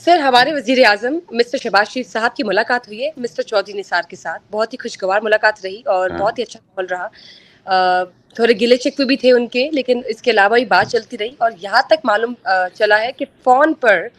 Sir, हमारे वज़ीर आज़म mister Shahbaz शरीफ साहब की मुलाकात हुई है मिस्टर चौधरी निसार के साथ। बहुत ही खुशगवार मुलाकात रही और हाँ। बहुत ही अच्छा माहौल रहा। थोड़े गिले-शिकवे भी थे उनके, लेकिन इसके अलावा भी बात चलती रही और यहाँ तक मालूम चला है कि फ़ोन पर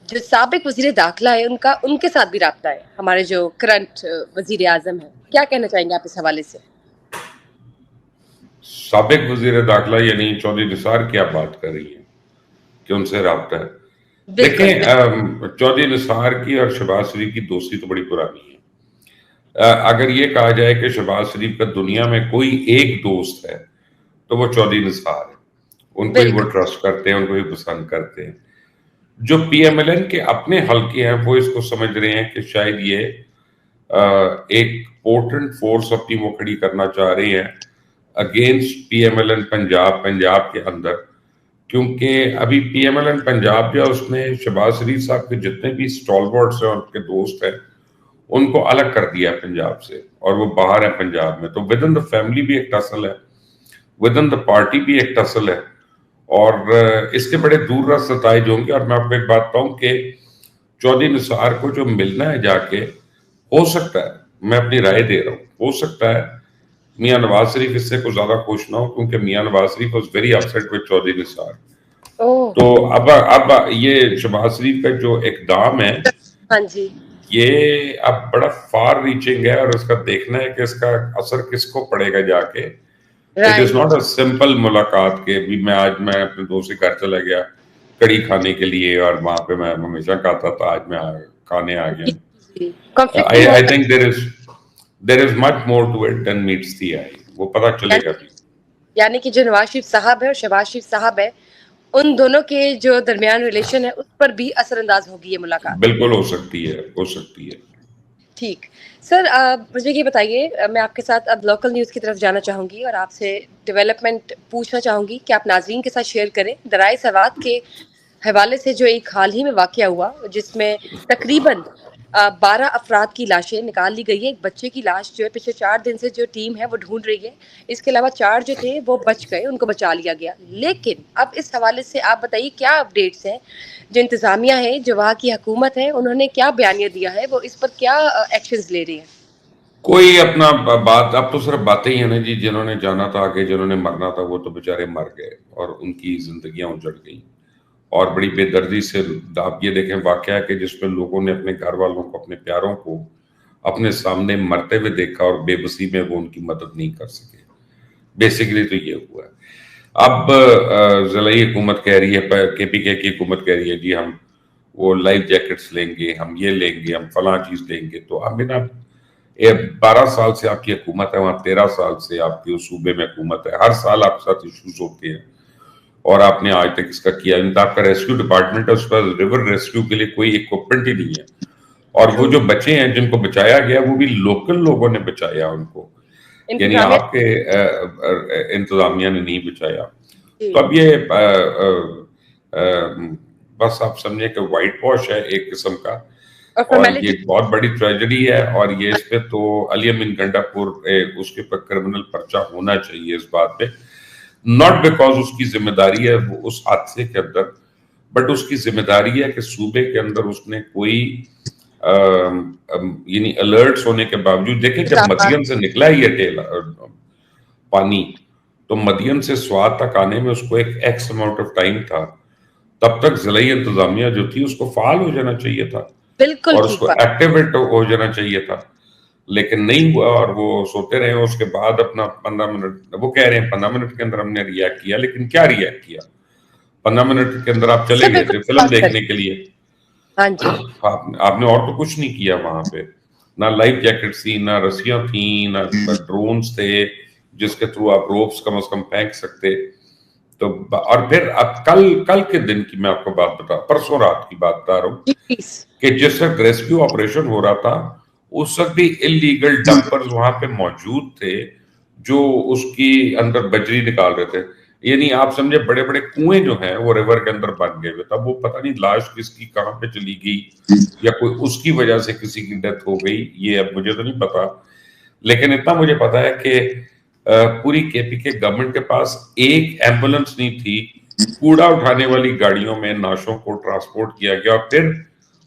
जो साबिक वज़ीर दाखिला है उनका उनके साथ भी राब्ता है, हमारे जो करंट वज़ीर आज़म हैं। क्या कहना चाहेंगे आप इस हवाले से? साबिक वजीर दाखिला यानी चौधरी निसार की आप बात कर रही हैं कि उनसे राब्ता है। बिल्कुल, देखें, चौधरी निसार की और शहबाज शरीफ की दोस्ती तो बड़ी पुरानी है। अगर ये कहा जाए कि शहबाज शरीफ का दुनिया में कोई एक दोस्त है तो वो चौधरी निसार है। उनको ही वो बिल्कुल। ट्रस्ट करते हैं, उनको ही पसंद करते हैं। जो पीएमएलएन के अपने हल्के हैं वो इसको समझ रहे हैं कि शायद ये एक पोर्टेंट फोर्स अपनी वो खड़ी करना चाह रहे हैं अगेंस्ट पीएमएलएन पंजाब के अंदर, क्योंकि अभी पीएमएलएन पंजाब जो है उसने शहबाज शरीफ साहब के जितने भी स्टॉलवर्ड्स हैं, उनके दोस्त हैं, उनको अलग कर दिया है पंजाब से और वो बाहर है पंजाब में। तो विद इन द फैमिली भी एक टसल है, विद इन द पार्टी भी एक टसल है और इसके बड़े दूर रस नताइज होंगे। और मैं आपको एक बात बताऊं कि चौधरी निसार को जो मिलना है जाके, हो सकता है, मैं अपनी राय दे रहा हूँ, हो सकता है मियां नवाज शरीफ इससे कुछ ज्यादा खुश ना हो, क्योंकि मियां Nawaz Sharif was very upset with Chaudhry Nisar. ओह! तो अब ये शहबाज शरीफ का जो इकदाम है, हाँ जी। ये अब बड़ा फार रीचिंग है और उसका देखना है कि इसका असर किसको पड़ेगा जाके। It is right. Not a simple मुलाकात के भी मैं अपने दोस्त के घर चला गया कड़ी खाने के लिए और वहां पे मैं हमेशा खाता था, आज मैं खाने आ जी, जी। गया। कॉन्फ्लिक्टिंग हो आई सकता think there is much more to it than meets the eye, वो पता है। चलेगा भी। यानी कि जो नवाज शरीफ साहब है और शहबाज शरीफ साहब है, उन दोनों के जो दरमियान रिलेशन है, उस पर भी असरअंदाज होगी ये मुलाकात। बिल्कुल हो सकती है, हो सकती है। ठीक। सर, मुझे ये बताइए, मैं आपके साथ अब लोकल न्यूज़ की तरफ जाना चाहूँगी और आपसे डेवलपमेंट पूछना चाहूँगी कि आप नाज़रीन के साथ शेयर करें। दराए सवात के हवाले से जो एक हाल ही में वाक़या हुआ, जिसमें तकरीबन 12 अफ़राद की लाशें निकाल ली गई है। एक बच्चे की लाश जो है पिछले 4 दिन से जो टीम है वो ढूँढ रही है। इसके अलावा 4 जो थे वो बच गए, उनको बचा लिया गया। लेकिन अब इस हवाले से आप बताइए क्या अपडेट्स हैं? जो इंतज़ामिया है, जो वहाँ की हुकूमत है, उन्होंने क्या बयानिया दिया है? वो इस पर क्या एक्शंस ले रही है? कोई अपना बात, अब तो सिर्फ बातें ही है ना जी। जिन्होंने जाना था आगे, जिन्होंने मरना था, वो तो बेचारे मर गए और उनकी जिंदगियां उजड़ गई और बड़ी बेदर्दी से। आप ये देखें वाकया कि जिसमें लोगों ने अपने घर वालों को, अपने प्यारों को अपने सामने मरते हुए देखा और बेबसी में वो उनकी मदद नहीं कर सके। बेसिकली तो ये हुआ है। अब ज़िलाई हुकूमत कह रही है, केपीके की हुकूमत कह रही है जी हम वो लाइफ जैकेट्स लेंगे, हम ये लेंगे, हम फला चीज लेंगे। तो अब ना, ये 12 साल से आपकी हुकूमत है वहां, 13 साल से आपकी उस सूबे में हुकूमत है, हर साल आपके साथ इश्यूज होते हैं और आपने आज तक इसका किया। आपका रेस्क्यू डिपार्टमेंट है, उस पर रिवर रेस्क्यू के लिए कोई इक्विपमेंट ही नहीं है और वो ट्रू। जो बचे हैं जिनको बचाया गया वो भी लोकल लोगों ने बचाया उनको, यानी इंतज़ामिया। आपके इंतजामिया ने नहीं बचाया। जी। तो अब ये बस आप समझे कि वाइट वॉश है एक किस्म का और और ये फ़ॉर्मेलिटी। बहुत बड़ी ट्रेजेडी है। और ये इस पे तो अली अमीन गंडापुर उसके पर क्रिमिनल पर्चा होना चाहिए इस बात पे, नॉट बिकॉज उसकी जिम्मेदारी है वो उस हादसे के अंदर, बट उसकी जिम्मेदारी है कि सूबे के अंदर उसने कोई यानी अलर्ट्स होने के बावजूद, देखे जब मदियन से निकला है ये पानी, तो मदियन से स्वाद तक आने में उसको एक एक्स अमाउंट ऑफ टाइम था। तब तक जिलाई इंतजामिया जो थी उसको फाल हो जाना चाहिए था बिल्कुल और ठीक उसको बात। एक्टिवेट हो जाना चाहिए था, लेकिन नहीं हुआ और वो सोते रहे। उसके बाद अपना 15 मिनट, वो कह रहे हैं 15 मिनट के अंदर हमने रिएक्ट किया, लेकिन क्या रिएक्ट किया? 15 मिनट के अंदर आप चले सर, गए बिल्कुल थे ठीक फिल्म बात कर देखने रहे के लिए। हैं। हाँ जी। आपने और तो कुछ नहीं किया वहां पे, ना लाइफ जैकेट थी, ना रस्सियां थी, ना ड्रोन्स थे जिसके थ्रू आप रोप्स कम से कम फेंक सकते। तो और फिर अब कल कल के दिन की मैं आपको बात बता, परसों रात की बात बता रहा हूँ जी, प्लीज़। कि जिस वक्त रेस्क्यू ऑपरेशन हो रहा था उस वक्त भी इलीगल डंपर्स वहां पे मौजूद थे जो उसकी अंदर बजरी निकाल रहे थे। यानी आप समझे बड़े बड़े कुएं जो हैं वो रिवर के अंदर बन गए हुए। तब वो पता नहीं लाश किसकी कहाँ पे चली गई या कोई उसकी वजह से किसी की डेथ हो गई, ये अब मुझे तो नहीं पता। लेकिन इतना मुझे पता है कि पूरी केपीके गवर्नमेंट के पास एक एम्बुलेंस नहीं थी। कूड़ा उठाने वाली गाड़ियों में नाशों को ट्रांसपोर्ट किया गया और फिर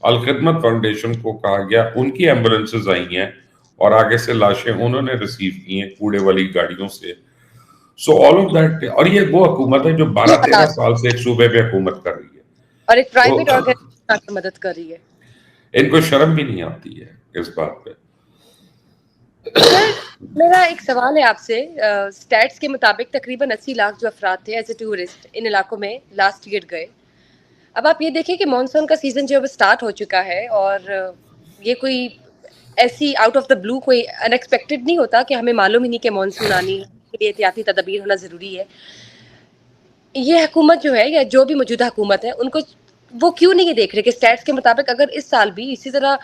अलखिदमत फाउंडेशन को कहा गया, उनकी एम्बुलेंसेज आई हैं और आगे से लाशें उन्होंने रिसीव की हैं कूड़े वाली गाड़ियों से। सो ऑल ऑफ दैट, और ये वो हुकूमत है जो ये 12-13 हालात साल से एक सूबे पे हुकूमत कर रही है। और एक प्राइवेट तो ऑर्गेनाइजेशन आके मदद कर रही है। इनको शर्म भी नहीं आती है इस बात पे। सर, मेरा एक सवाल है आपसे। स्टैट्स के मुताबिक तकरीबन 80 लाख जो अफराद थे एज ए टूरिस्ट इन इलाकों में लास्ट ईयर गए। अब आप ये देखिए कि मानसून का सीजन जो है वो स्टार्ट हो चुका है और ये कोई ऐसी आउट ऑफ द ब्लू कोई अनएक्सपेक्टेड नहीं होता कि हमें मालूम ही नहीं कि मानसून आनी है, इसके लिए एहतियाती तदबीर होना ज़रूरी है। ये हुकूमत जो है या जो भी मौजूदा हुकूमत है उनको वो क्यों नहीं ये देख रहे कि स्टैट्स के मुताबिक अगर इस साल भी इसी तरह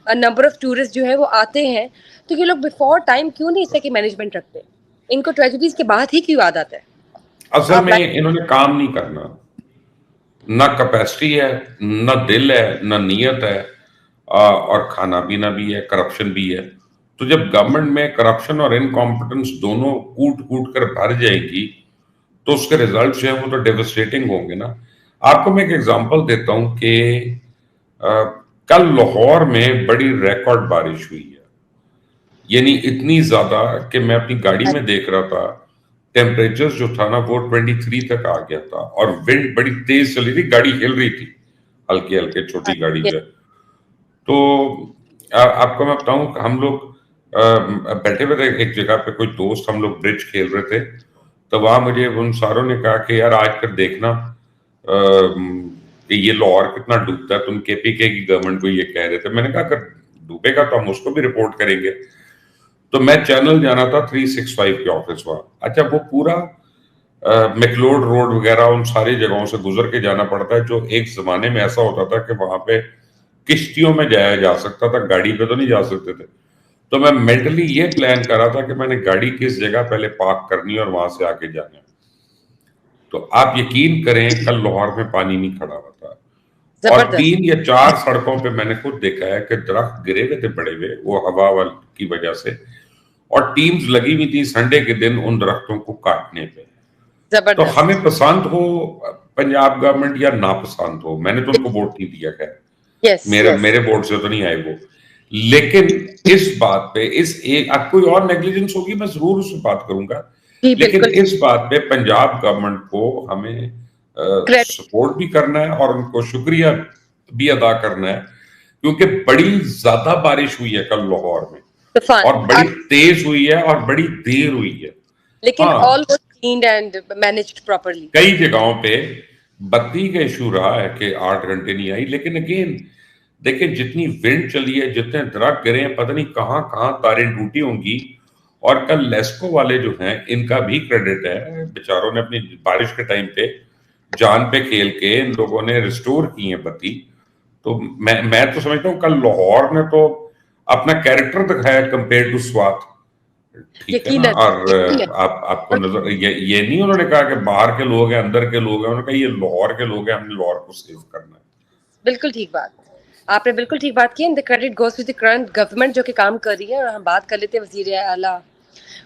नंबर ऑफ टूरिस्ट जो है वो आते हैं तो ये लोग बिफोर टाइम क्यों नहीं इससे की मैनेजमेंट रखते? इनको ट्रेजेडीज के बाद ही क्यों याद आता है? असल आप में इन्होंने काम नहीं करना, ना कैपेसिटी है, ना दिल है, ना नीयत है, और खाना पीना भी है, करप्शन भी है। तो जब गवर्नमेंट में करप्शन और इनकॉम्पिटेंस दोनों कूट कूट कर भर जाएगी तो उसके रिजल्ट जो है वो तो डेविस्टेटिंग होंगे ना। आपको मैं एक एग्जांपल देता हूं कि अ, कल लाहौर में बड़ी रिकॉर्ड बारिश हुई है, यानी इतनी ज्यादा कि मैं अपनी गाड़ी में देख रहा था, टेम्परेचर जो था ना वो 23 तक आ गया था और विंड बड़ी तेज चली थी, गाड़ी हिल रही थी, हल्के हल्के, छोटी गाड़ी जो है। तो आपको मैं बताऊं कि हम लोग बैठे हुए थे एक जगह पे, कोई दोस्त, हम लोग ब्रिज खेल रहे थे। तो वहां मुझे उन सारों ने कहा कि यार आज कर देखना कि ये लाहौर कितना डूबता है, तुम केपीके की गवर्नमेंट को ये कह रहे थे। मैंने कहा अगर डूबेगा तो हम उसको भी रिपोर्ट करेंगे। तो मैं चैनल जाना था 365 के ऑफिस वहां। अच्छा, वो पूरा मैकलोड रोड वगैरह उन सारी जगहों से गुजर के जाना पड़ता है, जो एक जमाने में ऐसा होता था कि वहां पे किश्तियों में जाया जा सकता था, गाड़ी पे तो नहीं जा सकते थे। तो मैं मेंटली ये प्लान कर रहा था कि मैंने गाड़ी किस जगह पहले पार्क करनी है और वहां से आगे जाना है। तो आप यकीन करें, कल लाहौर में पानी नहीं खड़ा हुआ था और जबरदस्त। 3 या 4 सड़कों पे मैंने खुद देखा है कि दरख्त गिरे हुए थे बड़े हुए, वो हवा वाल की वजह से, और टीम्स लगी हुई थी संडे के दिन उन दरख्तों को काटने पे। तो जबरदस्त। हमें पसंद हो पंजाब गवर्नमेंट या नापसंद हो, मैंने तो उनको वोट नहीं दिया, खैर यस मेरे यस। मेरे वोट से तो नहीं आए वो। लेकिन इस बात पे, इस एक अब कोई और नेग्लिजेंस होगी मैं जरूर उससे बात करूंगा, जी लेकिन बिल्कुल। इस बात पे पंजाब गवर्नमेंट को हमें क्रेडिट। सपोर्ट भी करना है और उनको शुक्रिया भी अदा करना है, क्योंकि बड़ी ज्यादा बारिश हुई है कल लाहौर में, तूफान। और बड़ी तेज हुई है और बड़ी देर हुई है। लेकिन हाँ, all was cleaned and managed properly. कई जगहों पे बत्ती का इशू रहा है कि 8 घंटे नहीं आई, लेकिन अगेन देखिए जितनी विंड चली है, जितने दरख्त गिरे हैं, पता नहीं कहाँ कहाँ तारें टूटी होंगी। और कल लेस्को वाले जो हैं इनका भी क्रेडिट है, बेचारों ने अपनी बारिश के टाइम पे जान पे खेल के इन लोगों ने रिस्टोर की है बत्ती। तो मैं तो समझता हूँ कल लाहौर ने तो अपना कैरेक्टर दिखाया कंपेयर टू स्वात। ठीक है ना। यकीनन। और यकीनन। आपको और नजर ये नहीं उन्होंने कहा कि बाहर के लोग हैं, अंदर के लोग हैं, उन्होंने कहा ये लाहौर के लोग हैं, हमने लाहौर को सेव करना है। बिल्कुल ठीक बात। आपने बिल्कुल ठीक बात की। And the credit goes to the current government जो कि काम कर रही है। और हम बात कर लेते हैं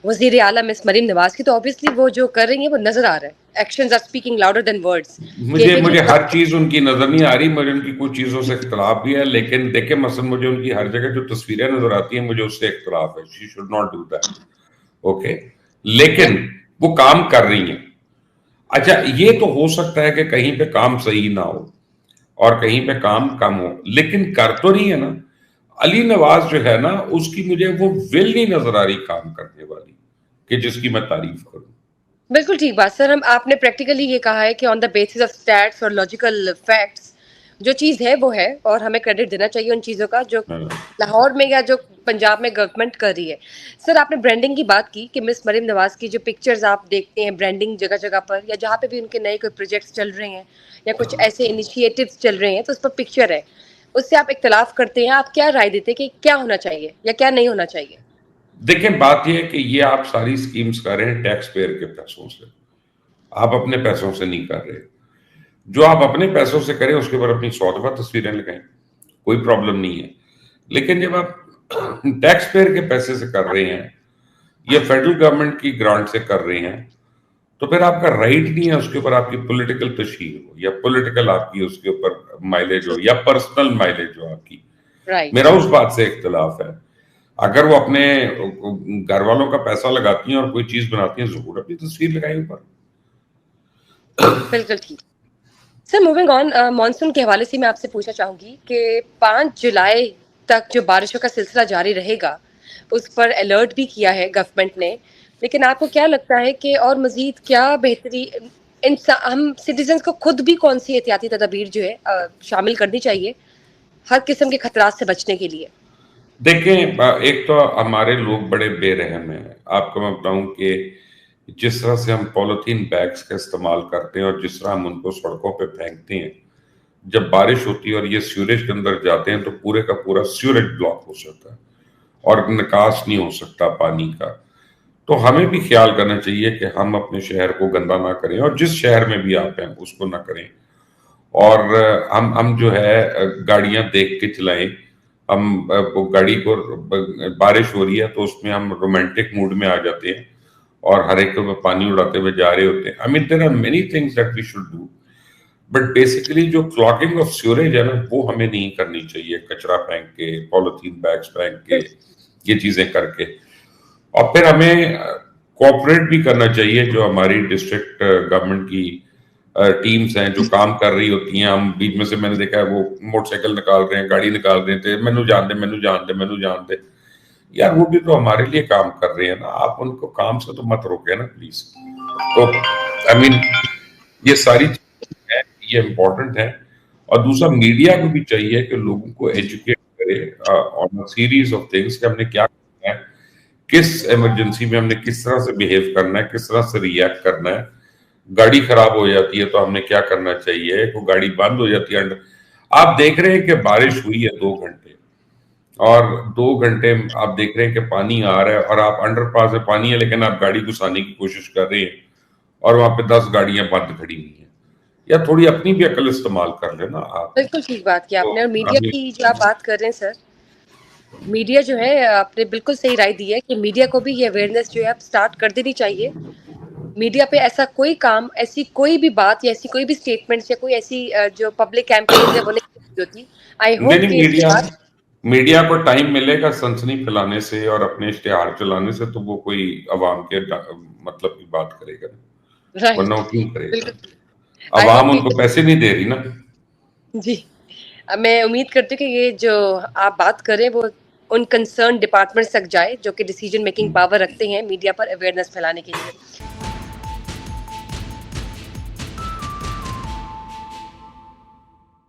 वजीर आला मिस मरीम नवाज की। तो ऑब्वियसली वो जो कर रही है वो नजर आ रहा है। Actions are speaking louder than words. मुझे केपी के मुझे हर साथ चीज उनकी नजर नहीं आ रही, मुझे उनकी कुछ चीजों से इख्तलाफ भी है, लेकिन देखिए मसलन मुझे उनकी हर जगह जो तस्वीरें नजर आती हैं मुझे उससे इख्तलाफ है। She should not do that. Okay, लेकिन वो काम कर रही हैं। अच्छा, ये तो हो सकता है कि कहीं पे काम सही ना हो और कहीं पे काम कम हो, लेकिन कर तो रही है ना। अली नवाज जो है ना, उसकी मुझे वो विल नहीं नजर आ रही काम करने वाली, कि जिसकी मैं तारीफ करूं। बिल्कुल ठीक बात सर। हम आपने प्रैक्टिकली ये कहा है कि on the basis of stats और लॉजिकल फैक्ट्स जो चीज़ है वो है और हमें क्रेडिट देना चाहिए उन चीज़ों का जो हाँ। लाहौर में या जो पंजाब में गवर्नमेंट कर रही है। सर, आपने ब्रांडिंग की बात की कि मिस मरीम नवाज की जो पिक्चर्स आप देखते हैं ब्रांडिंग जगह जगह पर या जहाँ पे भी उनके नए कोई प्रोजेक्ट्स चल रहे हैं या कुछ ऐसे इनिशिएटिव्स चल रहे हैं तो उस पर पिक्चर है, उससे आप इख्तलाफ करते हैं। आप क्या राय देते हैं कि क्या होना चाहिए या क्या नहीं होना चाहिए? देखिए बात यह है कि ये आप सारी स्कीम्स कर रहे हैं टैक्स पेयर के पैसों से, आप अपने पैसों से नहीं कर रहे। जो आप अपने पैसों से करें उसके ऊपर अपनी 100 दफा तस्वीरें लगाएं, कोई प्रॉब्लम नहीं है। लेकिन जब आप टैक्स पेयर के पैसे से कर रहे हैं या फेडरल गवर्नमेंट की ग्रांट से कर रहे हैं, तो फिर आपका राइट नहीं है उसके ऊपर आपकी पॉलिटिकल तशहीर हो या पॉलिटिकल आपकी उसके ऊपर माइलेज हो या पर्सनल माइलेज हो आपकी। राइट। मेरा उस बात से इख्तिलाफ है। अगर वो अपने घर वालों का पैसा लगाती हैं और कोई चीज बनाती हैं, जरूर अपनी तस्वीर लगाएं ऊपर। बिल्कुल ठीक। सर मूविंग ऑन, मॉनसून के हवाले से मैं आपसे पूछना चाहूंगी कि 5 जुलाई तक जो बारिशों का सिलसिला जारी रहेगा, उस पर अलर्ट भी किया है गवर्नमेंट ने। लेकिन आपको क्या लगता है कि और मजीद क्या बेहतरी हम सिटीजन्स को खुद भी कौन सी एहतियाती तदाबीर जो है शामिल करनी चाहिए हर किस्म के खतरात से बचने के लिए? देखें, एक तो हमारे लोग बड़े बेरहम हैं। आपको मैं बताऊं कि जिस तरह से हम पॉलिथीन बैग्स का इस्तेमाल करते हैं और जिस तरह हम उनको सड़कों पे फेंकते हैं, जब बारिश होती है और ये सीवरेज के अंदर जाते हैं तो पूरे का पूरा सीवरेज ब्लॉक हो जाता है और निकास नहीं हो सकता पानी का। तो हमें भी ख्याल करना चाहिए कि हम अपने शहर को गंदा ना करें, और जिस शहर में भी आप हैं उसको ना करें। और हम जो है गाड़ियां देख के चलाएं। वो गाड़ी को बारिश हो रही है तो उसमें हम रोमांटिक मूड में आ जाते हैं और हर एक को पानी उड़ाते हुए जा रहे होते हैं। I mean there are many things that we should do, but basically जो क्लॉगिंग ऑफ सीवरेज है ना, वो हमें नहीं करनी चाहिए। कचरा फेंक के, पॉलिथीन बैग्स फेंक के, ये चीजें करके। और फिर हमें कोऑपरेट भी करना चाहिए। जो हमारी डिस्ट्रिक्ट गवर्नमेंट की टीम्स हैं जो काम कर रही होती हैं, हम बीच में से मैंने देखा है वो मोटरसाइकिल निकाल रहे हैं, गाड़ी निकाल रहे थे, मैनू जान दे, मैनू जान दे, मैनू जान दे। यार वो भी तो हमारे लिए काम कर रहे हैं ना, आप उनको काम से तो मत रोके ना प्लीज। तो आई मीन ये सारी चीजें हैं, ये इम्पोर्टेंट है। और दूसरा, मीडिया को भी चाहिए कि लोगों को एजुकेट करे ऑन सीरीज ऑफ थिंग्स कि हमने क्या करना है, किस इमरजेंसी में हमने किस तरह से बिहेव करना है, किस तरह से रिएक्ट करना है। गाड़ी खराब हो जाती है तो हमने क्या करना चाहिए, वो गाड़ी बंद हो जाती है। आप देख रहे हैं कि बारिश हुई है 2 घंटे, और 2 घंटे आप देख रहे हैं कि पानी आ रहा है और आप अंडरपास में पानी है लेकिन आप गाड़ी घुसाने की कोशिश कर रहे हैं और वहां पे 10 गाड़ियां बंद खड़ी हुई हैं। या थोड़ी अपनी भी अकल इस्तेमाल कर लेना आप। बिल्कुल ठीक बात की तो आपने। और मीडिया अभी की जो आप बात कर रहे हैं सर, मीडिया जो है, आपने बिल्कुल सही राय दी है कि मीडिया को भी ये अवेयरनेस जो है अब स्टार्ट कर देनी चाहिए। मीडिया पे ऐसा कोई काम, ऐसी कोई भी बात या ऐसी कोई भी स्टेटमेंट्स या कोई ऐसी जो पब्लिक कैंपेन्स है वो नहीं होती होती। आई नहीं होप नहीं, कि इसके मीडिया बाद मीडिया को टाइम मिलेगा सनसनी फैलाने से और अपने इश्तेहार चलाने से, तो वो कोई अवाम के मतलब की बात करेगा, वरना राइट। वो क्यों करेगा। बिल्कुल। आई अवाम होप कि उनको पैसे नहीं दे रही ना। जी, मैं उम्मीद करती हूँ कि ये जो आप बात करें वो उन कंसर्न डिपार्टमेंट्स तक जाए जो कि डिसीजन मेकिंग पावर रखते हैं मीडिया पर अवेयरनेस फैलाने के लिए।